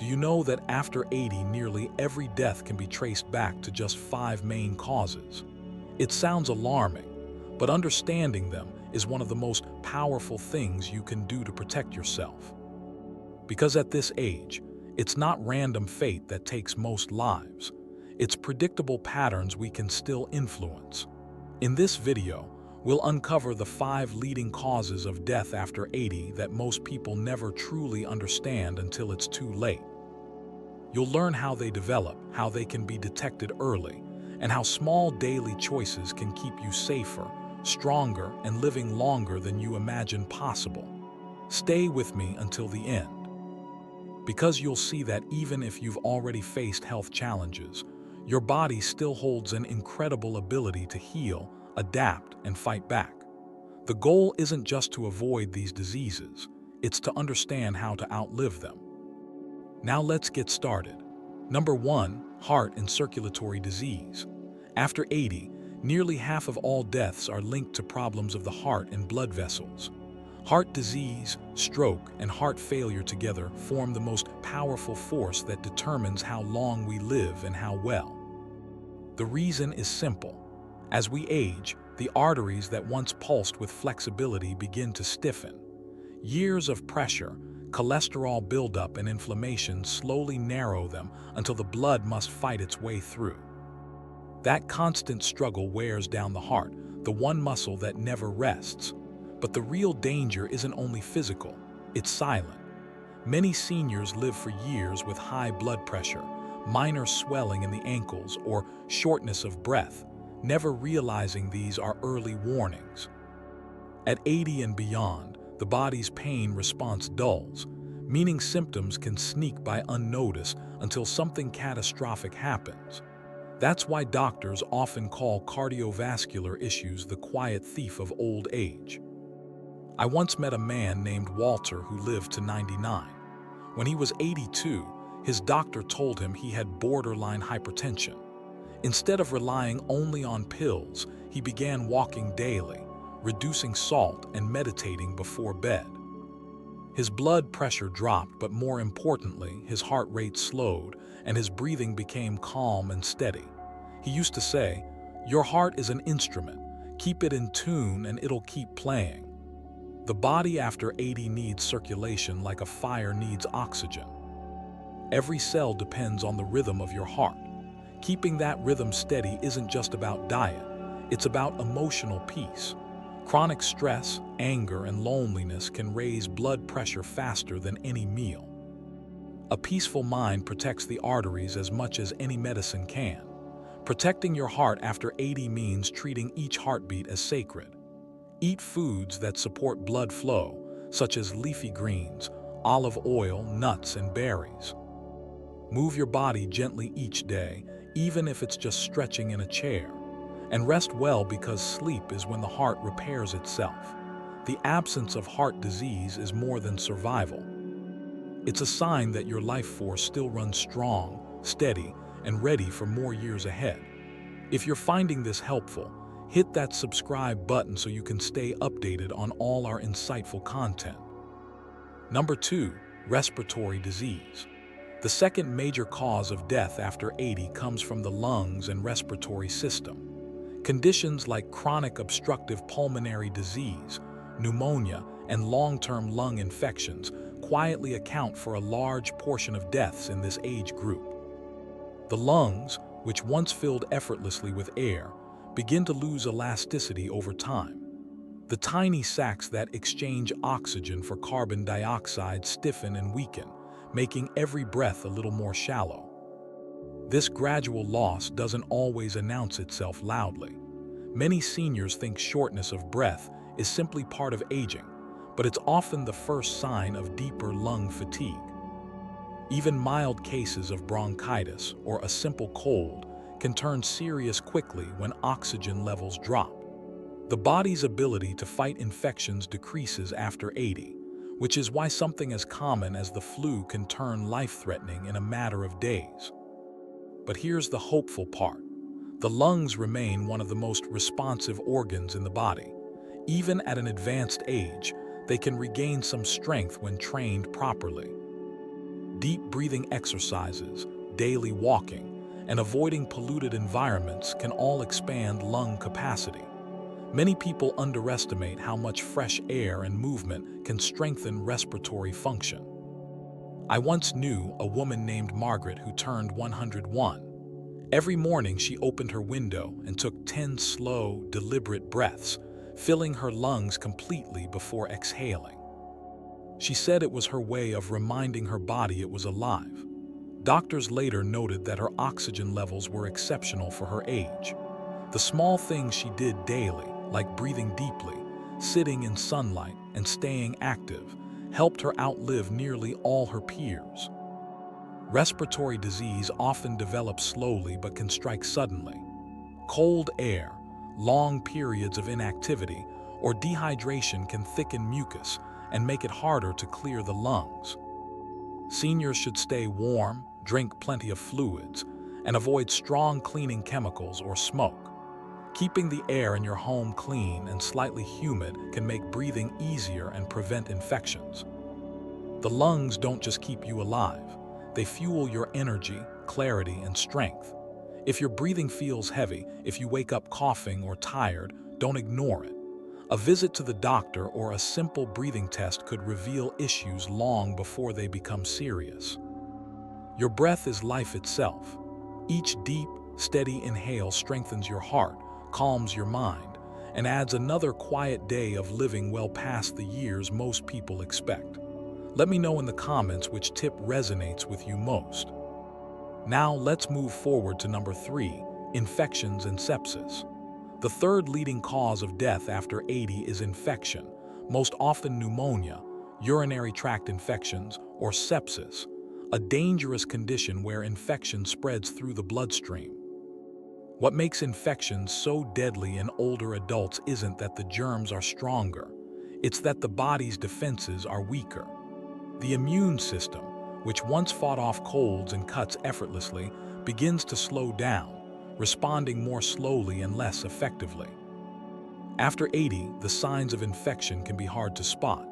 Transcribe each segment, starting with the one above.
Do you know that after 80, nearly every death can be traced back to just 5 main causes? It sounds alarming, but understanding them is one of the most powerful things you can do to protect yourself. Because at this age, it's not random fate that takes most lives. It's predictable patterns we can still influence. In this video, we'll uncover the 5 leading causes of death after 80 that most people never truly understand until it's too late. You'll learn how they develop, how they can be detected early, and how small daily choices can keep you safer, stronger, and living longer than you imagined possible. Stay with me until the end, because you'll see that even if you've already faced health challenges, your body still holds an incredible ability to heal, adapt, and fight back. The goal isn't just to avoid these diseases, it's to understand how to outlive them. Now let's get started. Number 1, heart and circulatory disease. After 80, nearly half of all deaths are linked to problems of the heart and blood vessels. Heart disease, stroke, and heart failure together form the most powerful force that determines how long we live and how well. The reason is simple. As we age, the arteries that once pulsed with flexibility begin to stiffen. Years of pressure, cholesterol buildup, and inflammation slowly narrow them until the blood must fight its way through. That constant struggle wears down the heart, the one muscle that never rests. But the real danger isn't only physical, it's silent. Many seniors live for years with high blood pressure, minor swelling in the ankles, or shortness of breath, never realizing these are early warnings. At 80 and beyond, the body's pain response dulls, meaning symptoms can sneak by unnoticed until something catastrophic happens. That's why doctors often call cardiovascular issues the quiet thief of old age. I once met a man named Walter who lived to 99. When he was 82, his doctor told him he had borderline hypertension. Instead of relying only on pills, he began walking daily, reducing salt, and meditating before bed. His blood pressure dropped, but more importantly, his heart rate slowed and his breathing became calm and steady. He used to say, "Your heart is an instrument. Keep it in tune and it'll keep playing." The body after 80 needs circulation like a fire needs oxygen. Every cell depends on the rhythm of your heart. Keeping that rhythm steady isn't just about diet, it's about emotional peace. Chronic stress, anger, and loneliness can raise blood pressure faster than any meal. A peaceful mind protects the arteries as much as any medicine can. Protecting your heart after 80 means treating each heartbeat as sacred. Eat foods that support blood flow, such as leafy greens, olive oil, nuts, and berries. Move your body gently each day, even if it's just stretching in a chair. And rest well, because sleep is when the heart repairs itself. The absence of heart disease is more than survival. It's a sign that your life force still runs strong, steady, and ready for more years ahead. If you're finding this helpful, hit that subscribe button so you can stay updated on all our insightful content. Number 2, respiratory disease. The second major cause of death after 80 comes from the lungs and respiratory system. Conditions like chronic obstructive pulmonary disease, pneumonia, and long-term lung infections quietly account for a large portion of deaths in this age group. The lungs, which once filled effortlessly with air, begin to lose elasticity over time. The tiny sacs that exchange oxygen for carbon dioxide stiffen and weaken, making every breath a little more shallow. This gradual loss doesn't always announce itself loudly. Many seniors think shortness of breath is simply part of aging, but it's often the first sign of deeper lung fatigue. Even mild cases of bronchitis or a simple cold can turn serious quickly when oxygen levels drop. The body's ability to fight infections decreases after 80, which is why something as common as the flu can turn life-threatening in a matter of days. But here's the hopeful part. The lungs remain one of the most responsive organs in the body. Even at an advanced age, they can regain some strength when trained properly. Deep breathing exercises, daily walking, and avoiding polluted environments can all expand lung capacity. Many people underestimate how much fresh air and movement can strengthen respiratory function. I once knew a woman named Margaret who turned 101. Every morning she opened her window and took 10 slow, deliberate breaths, filling her lungs completely before exhaling. She said it was her way of reminding her body it was alive. Doctors later noted that her oxygen levels were exceptional for her age. The small things she did daily, like breathing deeply, sitting in sunlight, and staying active, helped her outlive nearly all her peers. Respiratory disease often develops slowly but can strike suddenly. Cold air, long periods of inactivity, or dehydration can thicken mucus and make it harder to clear the lungs. Seniors should stay warm, drink plenty of fluids, and avoid strong cleaning chemicals or smoke. Keeping the air in your home clean and slightly humid can make breathing easier and prevent infections. The lungs don't just keep you alive, they fuel your energy, clarity, and strength. If your breathing feels heavy, if you wake up coughing or tired, don't ignore it. A visit to the doctor or a simple breathing test could reveal issues long before they become serious. Your breath is life itself. Each deep, steady inhale strengthens your heart, calms your mind, and adds another quiet day of living well past the years most people expect. Let me know in the comments which tip resonates with you most. Now let's move forward to number 3, infections and sepsis. The third leading cause of death after 80 is infection, most often pneumonia, urinary tract infections, or sepsis, a dangerous condition where infection spreads through the bloodstream. What makes infections so deadly in older adults isn't that the germs are stronger, it's that the body's defenses are weaker. The immune system, which once fought off colds and cuts effortlessly, begins to slow down, responding more slowly and less effectively. After 80, the signs of infection can be hard to spot.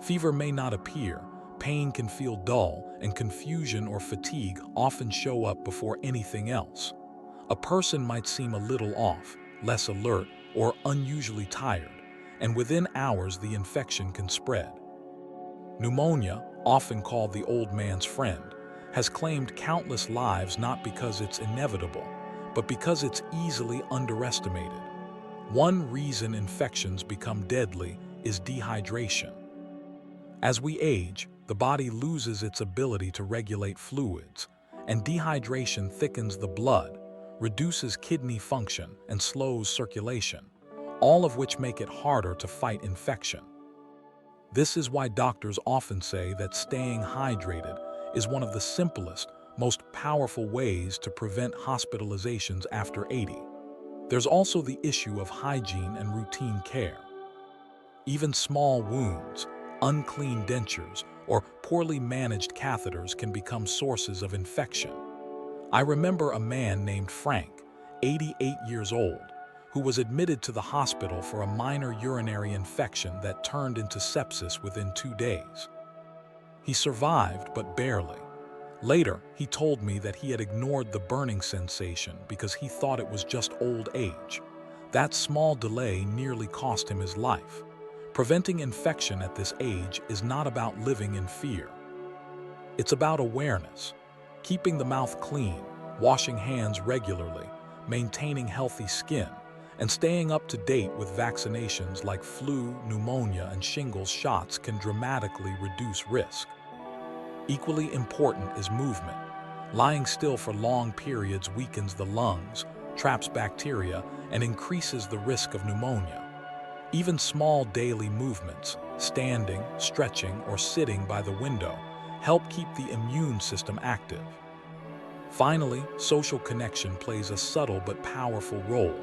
Fever may not appear, pain can feel dull, and confusion or fatigue often show up before anything else. A person might seem a little off, less alert, or unusually tired, and within hours the infection can spread. Pneumonia, often called the old man's friend, has claimed countless lives not because it's inevitable, but because it's easily underestimated. One reason infections become deadly is dehydration. As we age, the body loses its ability to regulate fluids, and dehydration thickens the blood, reduces kidney function, and slows circulation, all of which make it harder to fight infection. This is why doctors often say that staying hydrated is one of the simplest, most powerful ways to prevent hospitalizations after 80. There's also the issue of hygiene and routine care. Even small wounds, unclean dentures, or poorly managed catheters can become sources of infection. I remember a man named Frank, 88 years old, who was admitted to the hospital for a minor urinary infection that turned into sepsis within 2 days. He survived, but barely. Later, he told me that he had ignored the burning sensation because he thought it was just old age. That small delay nearly cost him his life. Preventing infection at this age is not about living in fear. It's about awareness, keeping the mouth clean, washing hands regularly, maintaining healthy skin, and staying up to date with vaccinations like flu, pneumonia, and shingles shots can dramatically reduce risk. Equally important is movement. Lying still for long periods weakens the lungs, traps bacteria, and increases the risk of pneumonia. Even small daily movements, standing, stretching, or sitting by the window, help keep the immune system active. Finally, social connection plays a subtle but powerful role.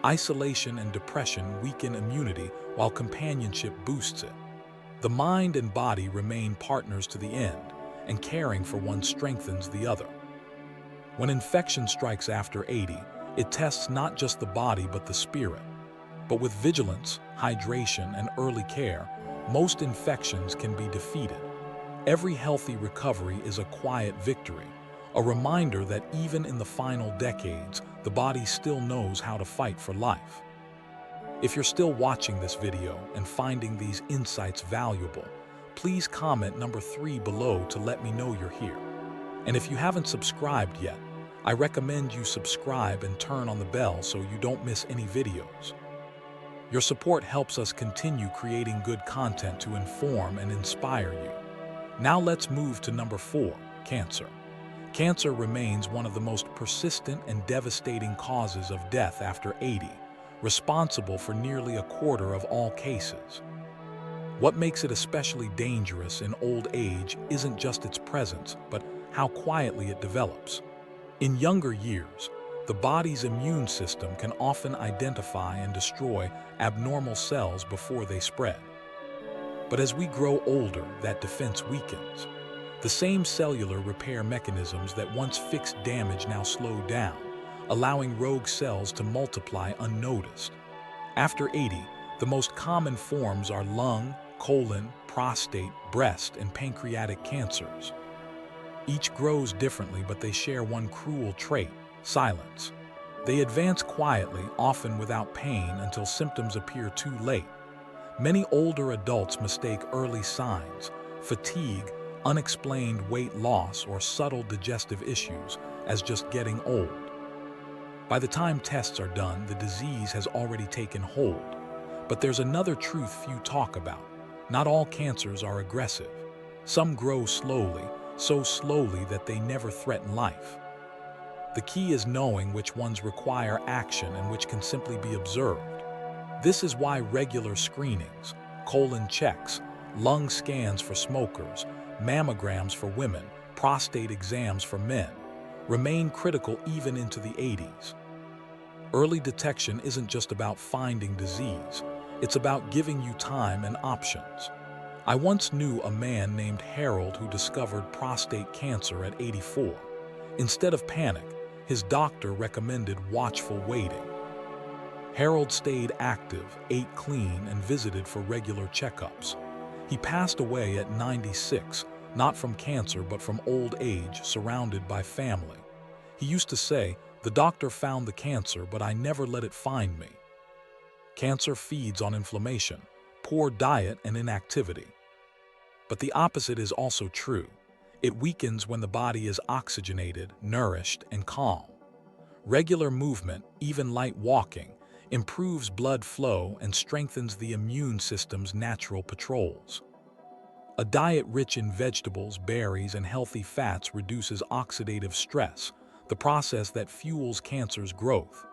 Isolation and depression weaken immunity while companionship boosts it. The mind and body remain partners to the end, and caring for one strengthens the other. When infection strikes after 80, it tests not just the body but the spirit. But with vigilance, hydration, and early care, most infections can be defeated. Every healthy recovery is a quiet victory, a reminder that even in the final decades, the body still knows how to fight for life. If you're still watching this video and finding these insights valuable, please comment number 3 below to let me know you're here. And if you haven't subscribed yet, I recommend you subscribe and turn on the bell so you don't miss any videos. Your support helps us continue creating good content to inform and inspire you. Now let's move to number 4, cancer. Cancer remains one of the most persistent and devastating causes of death after 80, responsible for nearly a quarter of all cases. What makes it especially dangerous in old age isn't just its presence, but how quietly it develops. In younger years, the body's immune system can often identify and destroy abnormal cells before they spread. But as we grow older, that defense weakens. The same cellular repair mechanisms that once fixed damage now slow down, allowing rogue cells to multiply unnoticed. After 80, the most common forms are lung, colon, prostate, breast, and pancreatic cancers. Each grows differently, but they share one cruel trait: silence. They advance quietly, often without pain, until symptoms appear too late. Many older adults mistake early signs, fatigue, unexplained weight loss, or subtle digestive issues as just getting old. By the time tests are done, the disease has already taken hold. But there's another truth few talk about. Not all cancers are aggressive. Some grow slowly, so slowly that they never threaten life. The key is knowing which ones require action and which can simply be observed. This is why regular screenings, colon checks, lung scans for smokers, mammograms for women, prostate exams for men, remain critical even into the 80s. Early detection isn't just about finding disease, it's about giving you time and options. I once knew a man named Harold who discovered prostate cancer at 84. Instead of panic, his doctor recommended watchful waiting. Harold stayed active, ate clean, and visited for regular checkups. He passed away at 96, not from cancer but from old age, surrounded by family. He used to say, "The doctor found the cancer, but I never let it find me." Cancer feeds on inflammation, poor diet, and inactivity. But the opposite is also true. It weakens when the body is oxygenated, nourished, and calm. Regular movement, even light walking, improves blood flow and strengthens the immune system's natural patrols. A diet rich in vegetables, berries, and healthy fats reduces oxidative stress, the process that fuels cancer's growth.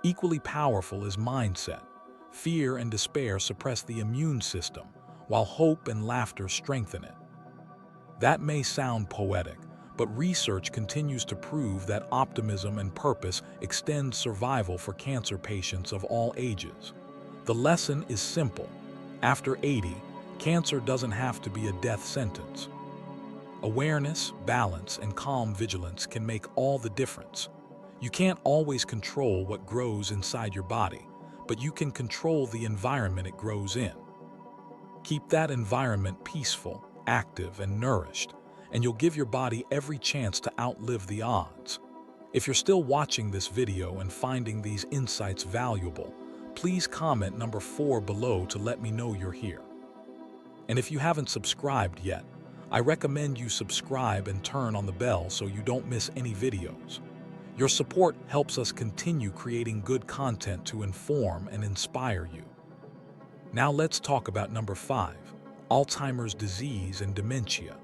Equally powerful is mindset. Fear and despair suppress the immune system, while hope and laughter strengthen it. That may sound poetic, but research continues to prove that optimism and purpose extend survival for cancer patients of all ages. The lesson is simple. After 80, cancer doesn't have to be a death sentence. Awareness, balance, and calm vigilance can make all the difference. You can't always control what grows inside your body, but you can control the environment it grows in. Keep that environment peaceful, active, and nourished, and you'll give your body every chance to outlive the odds. If you're still watching this video and finding these insights valuable, please comment number 4 below to let me know you're here. And if you haven't subscribed yet, I recommend you subscribe and turn on the bell so you don't miss any videos. Your support helps us continue creating good content to inform and inspire you. Now let's talk about number 5, Alzheimer's disease and dementia.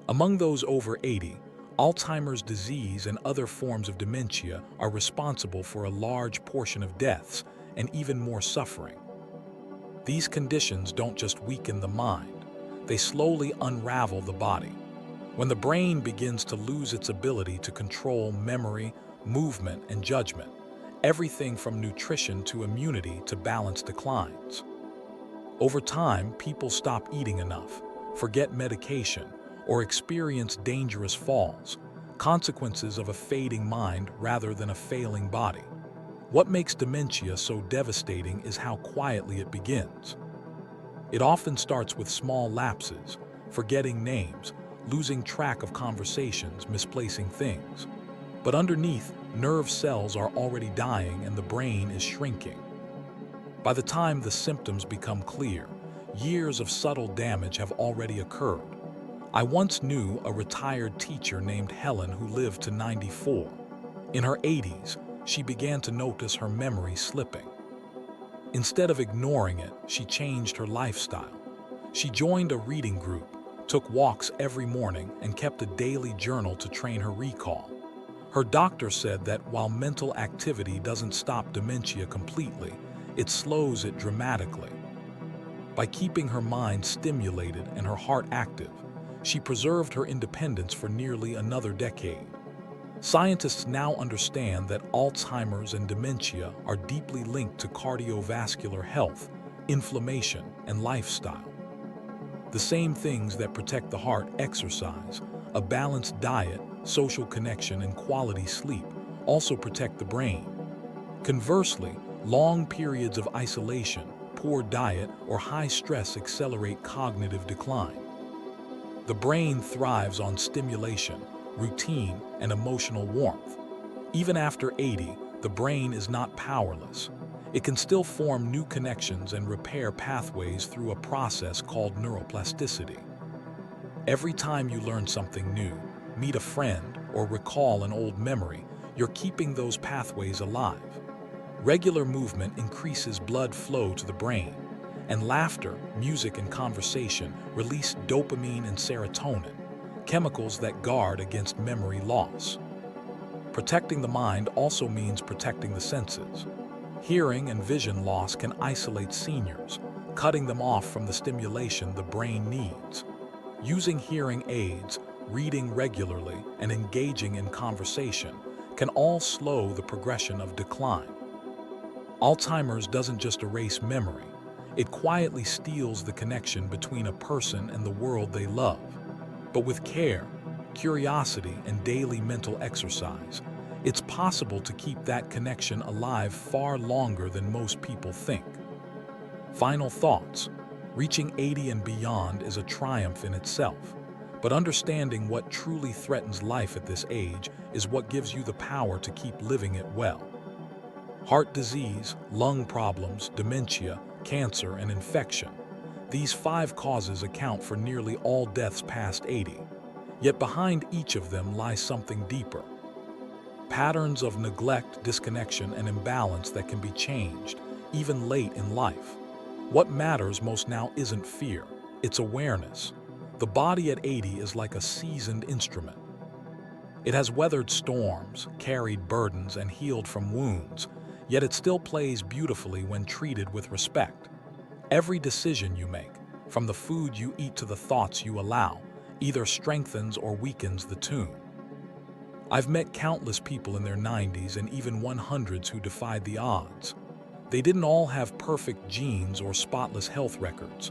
Among those over 80, Alzheimer's disease and other forms of dementia are responsible for a large portion of deaths and even more suffering. These conditions don't just weaken the mind, they slowly unravel the body. When the brain begins to lose its ability to control memory, movement, and judgment, everything from nutrition to immunity to balance declines. Over time, people stop eating enough, forget medication, or experience dangerous falls, consequences of a fading mind rather than a failing body. What makes dementia so devastating is how quietly it begins. It often starts with small lapses, forgetting names, losing track of conversations, misplacing things. But underneath, nerve cells are already dying and the brain is shrinking. By the time the symptoms become clear, years of subtle damage have already occurred. I once knew a retired teacher named Helen who lived to 94. In her 80s, she began to notice her memory slipping. Instead of ignoring it, she changed her lifestyle. She joined a reading group, took walks every morning, and kept a daily journal to train her recall. Her doctor said that while mental activity doesn't stop dementia completely, it slows it dramatically. By keeping her mind stimulated and her heart active, she preserved her independence for nearly another decade. Scientists now understand that Alzheimer's and dementia are deeply linked to cardiovascular health, inflammation, and lifestyle. The same things that protect the heart, exercise, a balanced diet, social connection, and quality sleep, also protect the brain. Conversely, long periods of isolation, poor diet, or high stress accelerate cognitive decline. The brain thrives on stimulation, routine, and emotional warmth. Even after 80, the brain is not powerless. It can still form new connections and repair pathways through a process called neuroplasticity. Every time you learn something new, meet a friend, or recall an old memory, you're keeping those pathways alive. Regular movement increases blood flow to the brain, and laughter, music, and conversation release dopamine and serotonin, chemicals that guard against memory loss. Protecting the mind also means protecting the senses. Hearing and vision loss can isolate seniors, cutting them off from the stimulation the brain needs. Using hearing aids, reading regularly, and engaging in conversation can all slow the progression of decline. Alzheimer's doesn't just erase memory, it quietly steals the connection between a person and the world they love. But with care, curiosity, and daily mental exercise, it's possible to keep that connection alive far longer than most people think. Final thoughts. Reaching 80 and beyond is a triumph in itself, but understanding what truly threatens life at this age is what gives you the power to keep living it well. Heart disease, lung problems, dementia, cancer, and infection. These 5 causes account for nearly all deaths past 80. Yet behind each of them lies something deeper. Patterns of neglect, disconnection, and imbalance that can be changed, even late in life. What matters most now isn't fear, it's awareness. The body at 80 is like a seasoned instrument. It has weathered storms, carried burdens, and healed from wounds, yet it still plays beautifully when treated with respect. Every decision you make, from the food you eat to the thoughts you allow, either strengthens or weakens the tune. I've met countless people in their 90s and even 100s who defied the odds. They didn't all have perfect genes or spotless health records.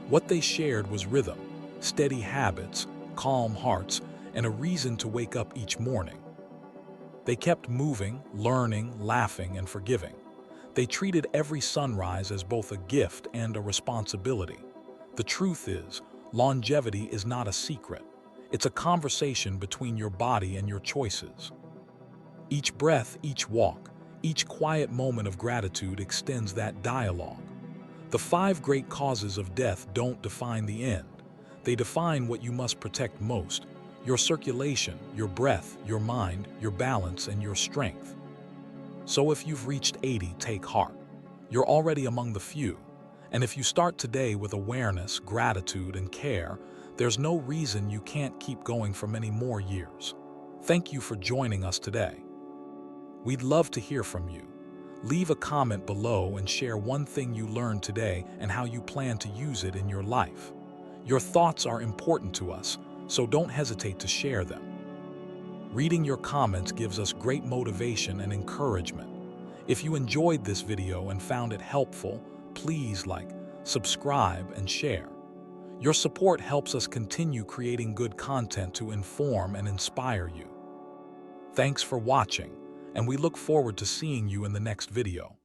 What they shared was rhythm, steady habits, calm hearts, and a reason to wake up each morning. They kept moving, learning, laughing, and forgiving. They treated every sunrise as both a gift and a responsibility. The truth is, longevity is not a secret. It's a conversation between your body and your choices. Each breath, each walk, each quiet moment of gratitude extends that dialogue. The 5 great causes of death don't define the end. They define what you must protect most: your circulation, your breath, your mind, your balance, and your strength. So if you've reached 80, take heart. You're already among the few. And if you start today with awareness, gratitude, and care, there's no reason you can't keep going for many more years. Thank you for joining us today. We'd love to hear from you. Leave a comment below and share one thing you learned today and how you plan to use it in your life. Your thoughts are important to us, so don't hesitate to share them. Reading your comments gives us great motivation and encouragement. If you enjoyed this video and found it helpful, please like, subscribe, and share. Your support helps us continue creating good content to inform and inspire you. Thanks for watching, and we look forward to seeing you in the next video.